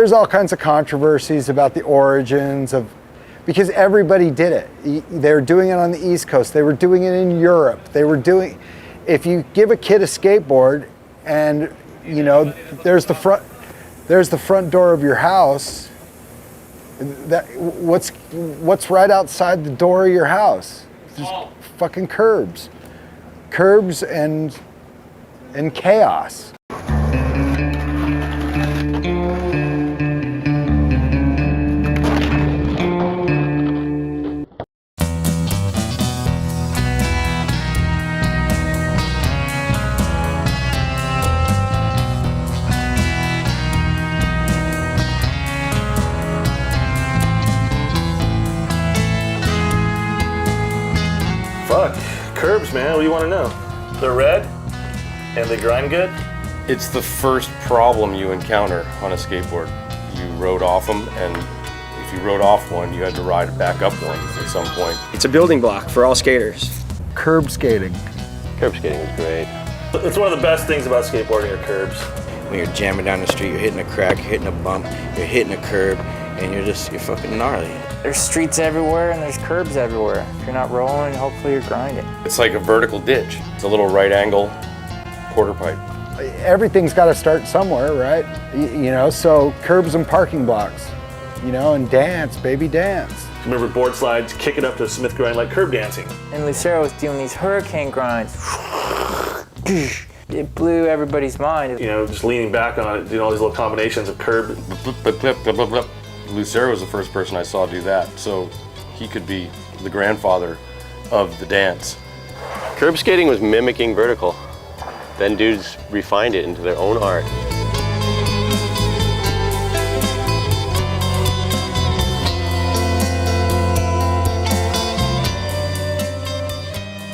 there's all kinds of controversies about the origins of, because everybody did it. They were doing it on the East Coast. They were doing it in Europe. They were doing, if you give a kid a skateboard and, you know, there's the front door of your house, what's right outside the door of your house? Just fucking curbs. Curbs and chaos. Fuck, curbs, man, what do you want to know? They're red, and they grind good? It's the first problem you encounter on a skateboard. You rode off them, and if you rode off one, you had to ride back up one at some point. It's a building block for all skaters. Curb skating. Curb skating is great. It's one of the best things about skateboarding are curbs. When you're jamming down the street, you're hitting a crack, you're hitting a bump, you're hitting a curb, and you're fucking gnarly. There's streets everywhere and there's curbs everywhere. If you're not rolling, hopefully you're grinding. It's like a vertical ditch. It's a little right angle quarter pipe. Everything's got to start somewhere, right? You know, so curbs and parking blocks, you know, and dance, baby, dance. Remember board slides, kick it up to a Smith grind like curb dancing. And Lucero was doing these hurricane grinds. It blew everybody's mind. You know, just leaning back on it, doing all these little combinations of curb. Lucero was the first person I saw do that, so he could be the grandfather of the dance. Curb skating was mimicking vertical. Then dudes refined it into their own art.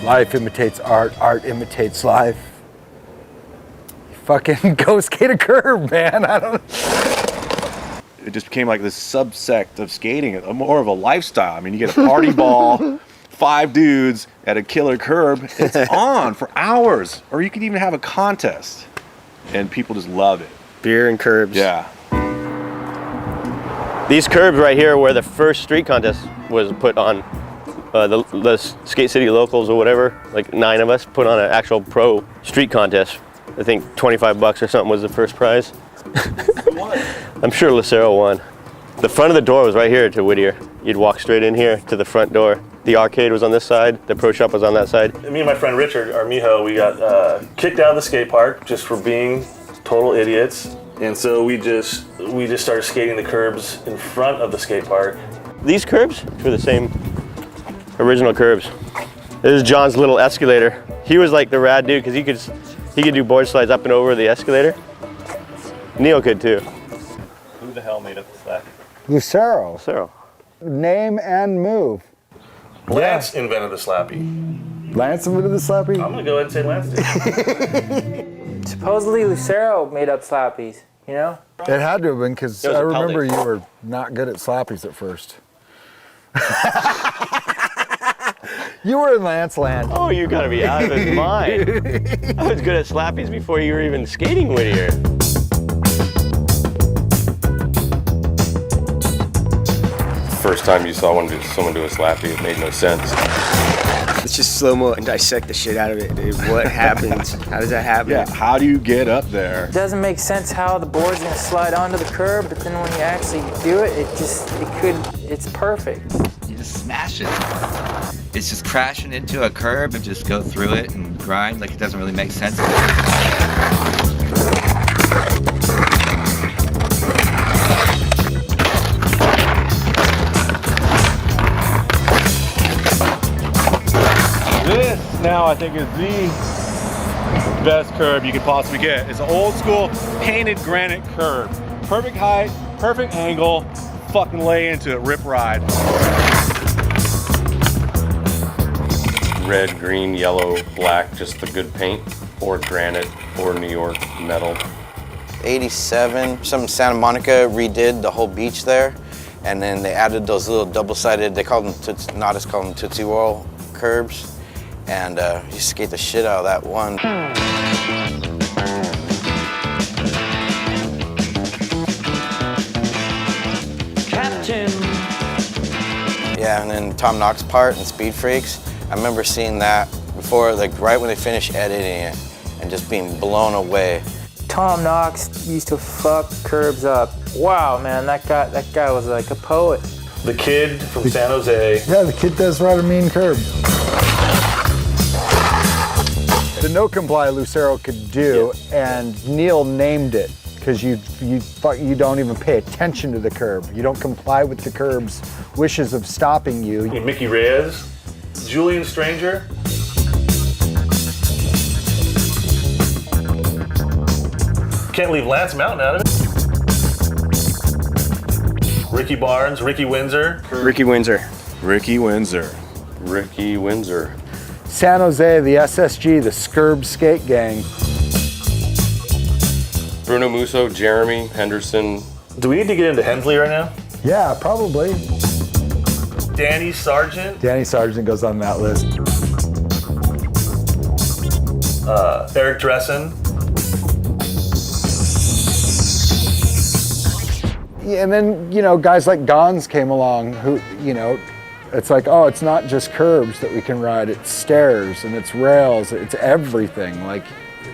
Life imitates art, art imitates life. You fucking go skate a curb, man. I don't know. It just became like this subsect of skating, more of a lifestyle. I mean, you get a party ball, 5 dudes at a killer curb, it's on for hours. Or you could even have a contest, and people just love it. Beer and curbs. Yeah. These curbs right here where the first street contest was put on. The Skate City locals or whatever, like 9 of us, put on an actual pro street contest. I think $25 or something was the first prize. I'm sure Lucero won. The front of the door was right here to Whittier. You'd walk straight in here to the front door. The arcade was on this side, the pro shop was on that side. Me and my friend Richard, our mijo, we got kicked out of the skate park just for being total idiots. And so we just started skating the curbs in front of the skate park. These curbs were the same original curbs. This is John's little escalator. He was like the rad dude because he could do board slides up and over the escalator. Neil could too. Who the hell made up the slack? Lucero. Lucero. Name and move. Lance invented the slappy. Lance invented the slappy? I'm gonna go ahead and say Lance did. Supposedly Lucero made up slappies, you know? It had to have been, because was I a remember pellet. you were not good at slappies at first. You were in Lance land. Oh, you gotta be out of his mind. I was good at slappies before you were even skating Whittier. First time you saw someone do a slappy, it made no sense. Let's just slow-mo and dissect the shit out of it, dude. What happens? How does that happen? Yeah, how do you get up there? It doesn't make sense how the board's gonna slide onto the curb, but then when you actually do it, it's perfect. You just smash it. It's just crashing into a curb and just go through it and grind like it doesn't really make sense. This now I think is the best curb you could possibly get. It's an old school painted granite curb. Perfect height, perfect angle, fucking lay into it, rip ride. Red, green, yellow, black, just the good paint, or granite, or New York metal. 87, some Santa Monica redid the whole beach there, and then they added those little double-sided, they call them, Nadas call them Tootsie Roll curbs, and you skate the shit out of that one. Yeah, and then Tom Knox part and Speed Freaks. I remember seeing that before, like right when they finished editing it, and just being blown away. Tom Knox used to fuck curbs up. Wow, man, that guy was like a poet. The kid from San Jose. Yeah, the kid does ride a mean curb. The no comply Lucero could do, and Neil named it because you don't even pay attention to the curb. You don't comply with the curb's wishes of stopping you. Mickey Reyes, Julian Stranger. Can't leave Lance Mountain out of it. Ricky Barnes, Ricky Windsor. Ricky Windsor. Ricky Windsor. Ricky Windsor. San Jose, the SSG, the Scurb Skate Gang. Bruno Musso, Jeremy Henderson. Do we need to get into Hensley right now? Yeah, probably. Danny Sargent. Danny Sargent goes on that list. Eric Dressen. Yeah, and then, guys like Gons came along who, it's like, oh, it's not just curbs that we can ride, it's stairs and it's rails, it's everything. Like,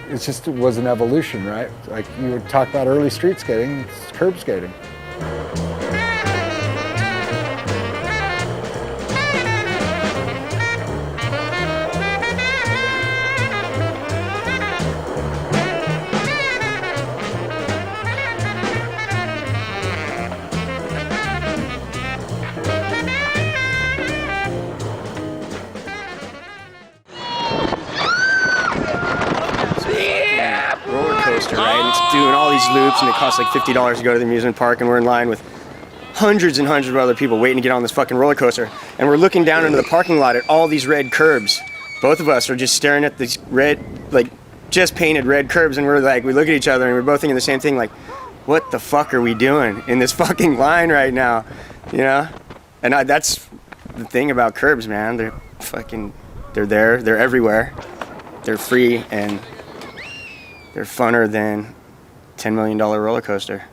it was an evolution, right? Like you would talk about early street skating, it's curb skating. Right? And it's doing all these loops, and it costs like $50 to go to the amusement park, and we're in line with hundreds and hundreds of other people waiting to get on this fucking roller coaster. And we're looking down into the parking lot at all these red curbs. Both of us are just staring at these red, like, just painted red curbs, and we look at each other, and we're both thinking the same thing, like, what the fuck are we doing in this fucking line right now, And that's the thing about curbs, man. They're there, they're everywhere, they're free, and they're funner than $10 million roller coaster.